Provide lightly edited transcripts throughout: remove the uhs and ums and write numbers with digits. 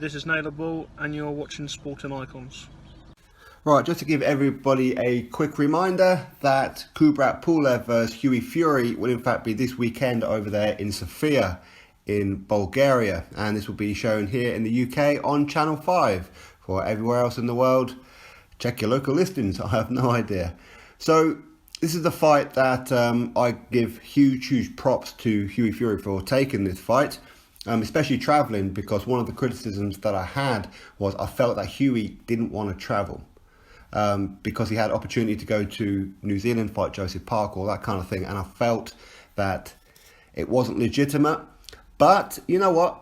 this is Nailable and you're watching Sporting Icons. Right, just to give everybody a quick reminder that KUBRAT PULEV versus Hughie Fury will in fact be this weekend over there in Sofia in Bulgaria, and this will be shown here in the UK on Channel 5. For everywhere else in the world, check your local listings. I have no idea. So this is the fight that I give huge props to Hughie Fury for taking this fight. Especially travelling, because one of the criticisms that I had was I felt that Hughie didn't want to travel because he had opportunity to go to New Zealand, fight Joseph Parker, all that kind of thing, and I felt that it wasn't legitimate. But you know what?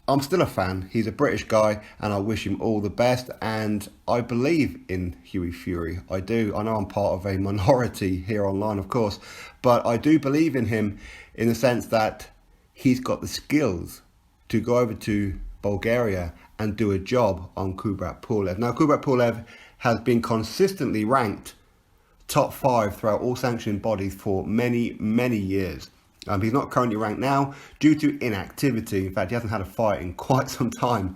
I'm still a fan. He's a British guy and I wish him all the best, and I believe in Hughie Fury. I do. I know I'm part of a minority here online, of course, but I do believe in him in the sense that he's got the skills to go over to Bulgaria and do a job on KUBRAT PULEV. Now, KUBRAT PULEV has been consistently ranked top 5 throughout all sanctioning bodies for many years. He's not currently ranked now due to inactivity. In fact, he hasn't had a fight in quite some time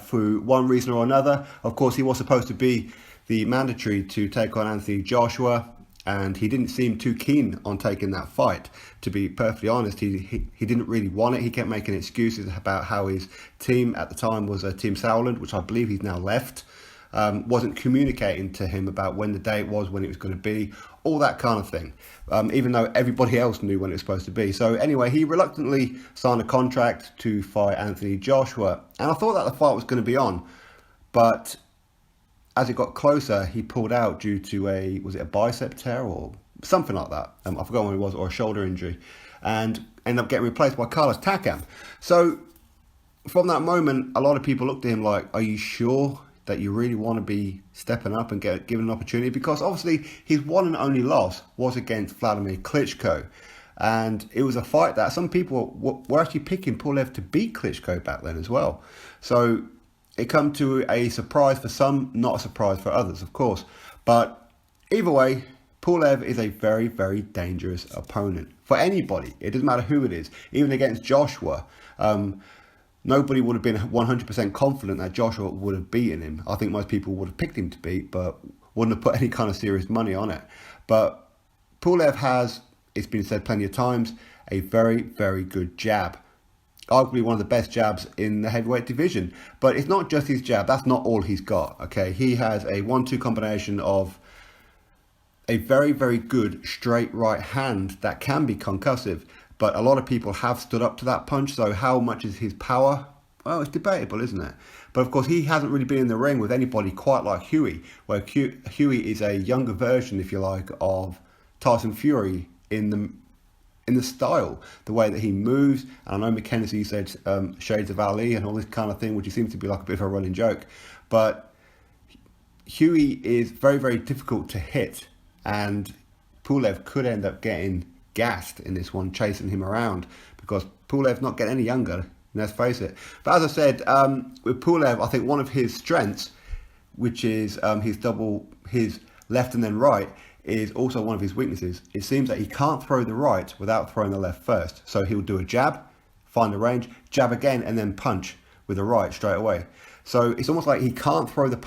for one reason or another. Of course, he was supposed to be the mandatory to take on Anthony Joshua, and he didn't seem too keen on taking that fight. To be perfectly honest, he didn't really want it. He kept making excuses about how his team at the time was Team Sauerland, which I believe he's now left. Wasn't communicating to him about when the date was, when it was going to be, all that kind of thing, even though everybody else knew when it was supposed to be. So anyway, he reluctantly signed a contract to fight Anthony Joshua, and I thought that the fight was going to be on, but as it got closer, he pulled out due to a bicep tear or something like that. I forgot what it was, or a shoulder injury, and ended up getting replaced by Carlos Takam. So from that moment, a lot of people looked at him like, are you sure that you really want to be stepping up and get given an opportunity? Because obviously his one and only loss was against Vladimir Klitschko. And it was a fight that some people were actually picking Pulev to beat Klitschko back then as well. So it come to a surprise for some, not a surprise for others, of course. But either way, Pulev is a very dangerous opponent for anybody. It doesn't matter who it is. Even against Joshua, nobody would have been 100% confident that Joshua would have beaten him. I think most people would have picked him to beat, but wouldn't have put any kind of serious money on it. But Pulev has, it's been said plenty of times, a very good jab. Arguably one of the best jabs in the heavyweight division. But it's not just his jab. That's not all he's got. Okay, he has a 1-2 combination of a very good straight right hand that can be concussive. But a lot of people have stood up to that punch. So how much is his power? Well, it's debatable, isn't it? But of course, he hasn't really been in the ring with anybody quite like Hughie, where Hughie is a younger version, if you like, of Tyson Fury in the style, the way that he moves. And I know McKenzie said shades of Ali and all this kind of thing, which seems to be like a bit of a running joke. But Hughie is very difficult to hit, and Pulev could end up getting gassed in this one, chasing him around, because Pulev's not getting any younger, let's face it. But as I said, with Pulev, I think one of his strengths, which is his left and then right, is also one of his weaknesses. It seems that he can't throw the right without throwing the left first. So he'll do a jab, find the range, jab again, and then punch with the right straight away. So it's almost like he can't throw the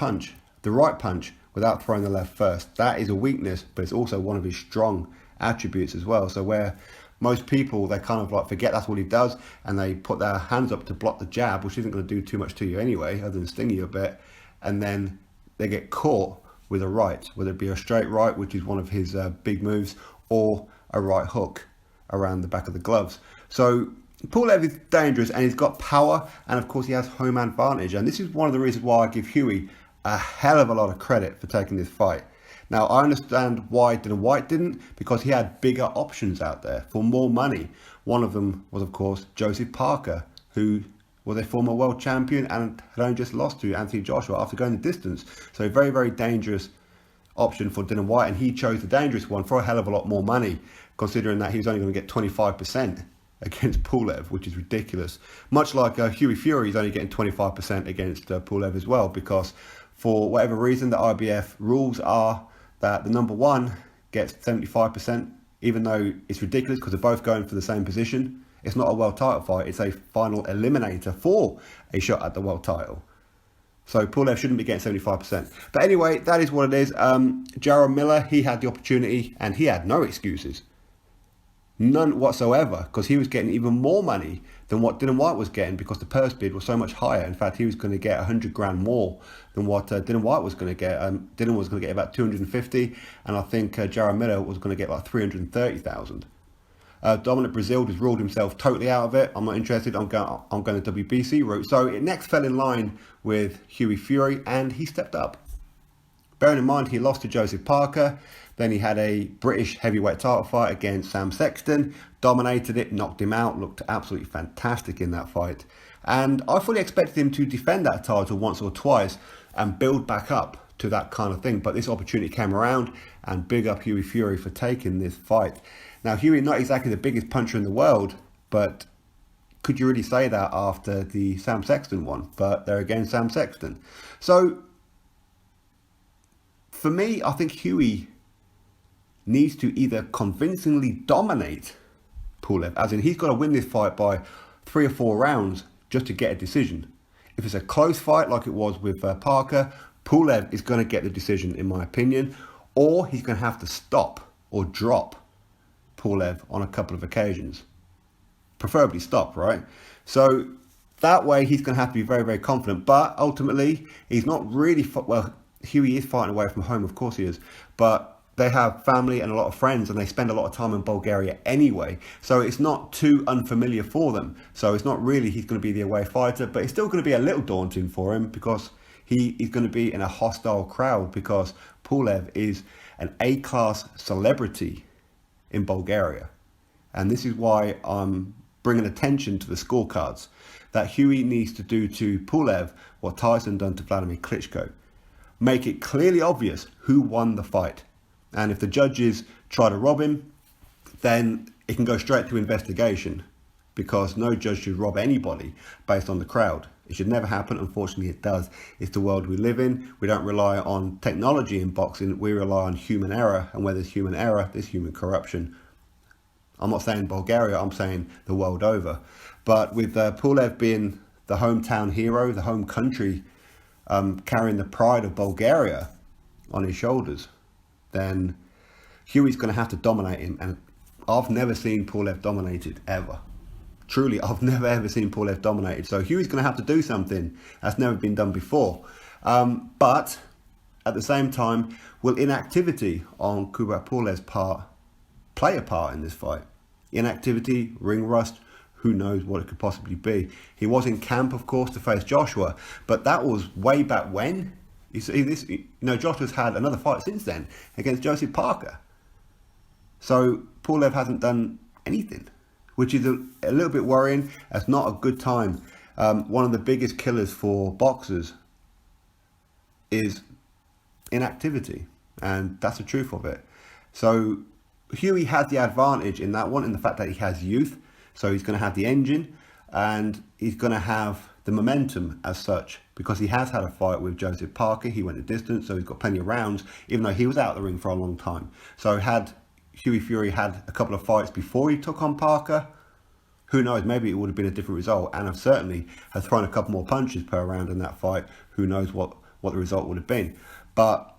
right punch, without throwing the left first. That is a weakness, but it's also one of his strong attributes as well. So where most people, they kind of like forget that's what he does, and they put their hands up to block the jab, which isn't going to do too much to you anyway, other than sting you a bit, and then they get caught with a right, whether it be a straight right, which is one of his big moves, or a right hook around the back of the gloves. So Pulev is dangerous, and he's got power, and of course he has home advantage, and this is one of the reasons why I give Hughie a hell of a lot of credit for taking this fight. Now, I understand why Dylan White didn't, because he had bigger options out there for more money. One of them was, of course, Joseph Parker, who was a former world champion and had only just lost to Anthony Joshua after going the distance. So a very dangerous option for Dylan White, and he chose the dangerous one for a hell of a lot more money, considering that he was only going to get 25% against Pulev, which is ridiculous. Much like Hughie Fury is only getting 25% against Pulev as well, because for whatever reason, the IBF rules are that the number one gets 75%, even though it's ridiculous because they're both going for the same position. It's not a world title fight. It's a final eliminator for a shot at the world title. So Pulev shouldn't be getting 75%. But anyway, that is what it is. Jarrell Miller, he had the opportunity and he had no excuses. None whatsoever, because he was getting even more money than what Dylan White was getting because the purse bid was so much higher. In fact, he was going to get 100 grand more than what Dylan White was going to get. Dylan was going to get about 250, and I think Jarrell Miller was going to get like 330,000. Dominic Brazil just ruled himself totally out of it. I'm not interested. I'm going the WBC route. So it next fell in line with Hughie Fury, and he stepped up. Bearing in mind he lost to Joseph Parker. Then he had a British heavyweight title fight against Sam Sexton, dominated it, knocked him out, looked absolutely fantastic in that fight. And I fully expected him to defend that title once or twice and build back up to that kind of thing. But this opportunity came around, and big up Hughie Fury for taking this fight. Now, Hughie, not exactly the biggest puncher in the world, but could you really say that after the Sam Sexton one? But there again, Sam Sexton. So, for me, I think Hughie needs to either convincingly dominate Pulev, as in he's got to win this fight by 3 or 4 rounds just to get a decision. If it's a close fight like it was with Parker, Pulev is going to get the decision, in my opinion, or he's going to have to stop or drop Pulev on a couple of occasions. Preferably stop, right? So that way he's going to have to be very, very confident. But ultimately, he's not really... Well, Hughie is fighting away from home, of course he is. But they have family and a lot of friends, and they spend a lot of time in Bulgaria anyway. So it's not too unfamiliar for them. So it's not really he's going to be the away fighter, but it's still going to be a little daunting for him because he is going to be in a hostile crowd, because Pulev is an A-class celebrity in Bulgaria. And this is why I'm bringing attention to the scorecards, that Hughie needs to do to Pulev what Tyson done to Vladimir Klitschko. Make it clearly obvious who won the fight. And if the judges try to rob him, then it can go straight to investigation, because no judge should rob anybody based on the crowd. It should never happen. Unfortunately, it does. It's the world we live in. We don't rely on technology in boxing. We rely on human error. And where there's human error, there's human corruption. I'm not saying Bulgaria, I'm saying the world over. But with Pulev being the hometown hero, the home country, carrying the pride of Bulgaria on his shoulders, then Hughie's going to have to dominate him. And I've never seen Pulev dominated, ever. Truly, I've never ever seen Pulev dominated. So Hughie's going to have to do something that's never been done before. But at the same time, will inactivity on KUBRAT Pulev's part play a part in this fight? Inactivity, ring rust, who knows what it could possibly be. He was in camp, of course, to face Joshua, but that was way back when. You see this, Joshua's had another fight since then against Joseph Parker. So Pulev hasn't done anything, which is a little bit worrying. That's not a good time. One of the biggest killers for boxers is inactivity, and that's the truth of it. So Hughie has the advantage in that one, in the fact that he has youth. So he's going to have the engine, and he's going to have the momentum as such, because he has had a fight with Joseph Parker. He went the distance, so he's got plenty of rounds, even though he was out of the ring for a long time. So had Hughie Fury had a couple of fights before he took on Parker, who knows, maybe it would have been a different result. And I've certainly has thrown a couple more punches per round in that fight. Who knows what the result would have been. But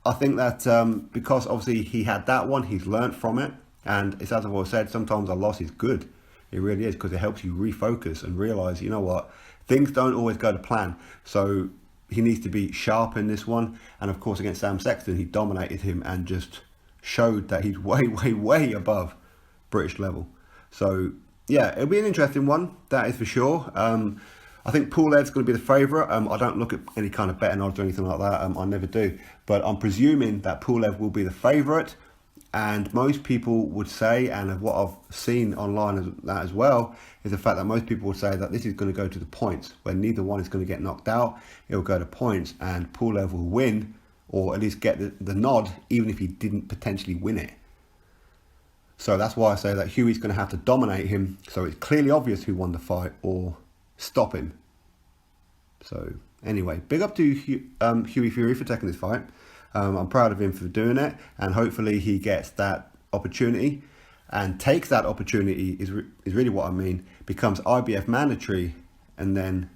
I think that because obviously he had that one, he's learnt from it. And it's as I've always said, sometimes a loss is good. It really is, because it helps you refocus and realise, you know what, things don't always go to plan. So he needs to be sharp in this one. And of course, against Sam Sexton, he dominated him and just showed that he's way, way, way above British level. So yeah, it'll be an interesting one, that is for sure. I think Pulev's going to be the favourite. I don't look at any kind of betting odds or anything like that. I never do. But I'm presuming that Pulev will be the favourite. And most people would say, and what I've seen online as well, is the fact that most people would say that this is going to go to the points, where neither one is going to get knocked out. It will go to points, and Pulev will win, or at least get the nod, even if he didn't potentially win it. So that's why I say that Hughie's going to have to dominate him, so it's clearly obvious who won the fight, or stop him. So anyway, big up to Hughie Fury for taking this fight. I'm proud of him for doing it, and hopefully he gets that opportunity and takes that opportunity is really what I mean, becomes IBF mandatory, and then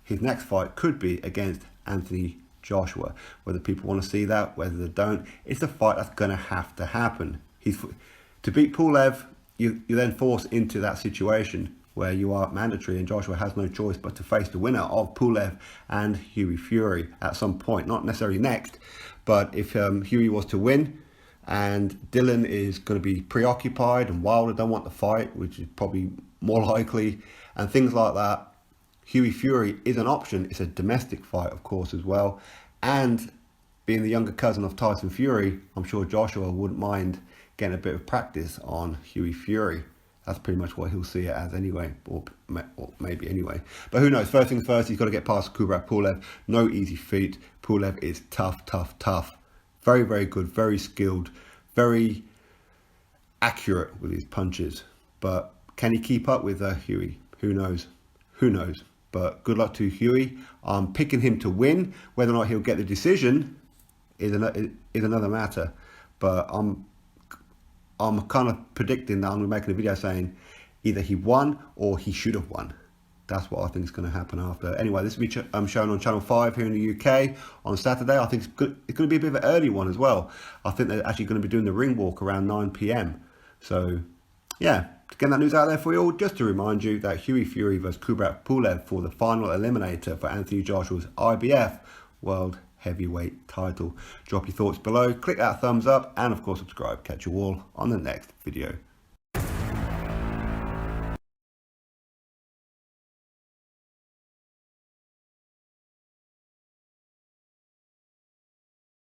his next fight could be against Anthony Joshua. Whether people want to see that, whether they don't, it's a fight that's going to have to happen. To beat Pulev, you're then forced into that situation where you are mandatory and Joshua has no choice but to face the winner of Pulev and Hughie Fury at some point, not necessarily next, but if Hughie was to win and Dylan is going to be preoccupied and Wilder don't want the fight, which is probably more likely, and things like that, Hughie Fury is an option. It's a domestic fight, of course, as well, and being the younger cousin of Tyson Fury, I'm sure Joshua wouldn't mind getting a bit of practice on Hughie Fury. That's pretty much what he'll see it as anyway, or maybe anyway. But who knows? First things first, he's got to get past Kubrat Pulev. No easy feat. Pulev is tough. Very, very good, very skilled, very accurate with his punches. But can he keep up with Hughie? Who knows? But good luck to Hughie. I'm picking him to win. Whether or not he'll get the decision is another matter. But I'm kind of predicting that I'm going to make a video saying either he won or he should have won. That's what I think is going to happen after. Anyway, this will be shown on Channel 5 here in the UK on Saturday. I think it's going to be a bit of an early one as well. I think they're actually going to be doing the ring walk around 9 p.m. So, yeah, to get that news out there for you all, just to remind you that Hughie Fury vs Kubrat Pulev for the final eliminator for Anthony Joshua's IBF World Heavyweight title. Drop your thoughts below, click that thumbs up, and of course subscribe. Catch you all on the next video.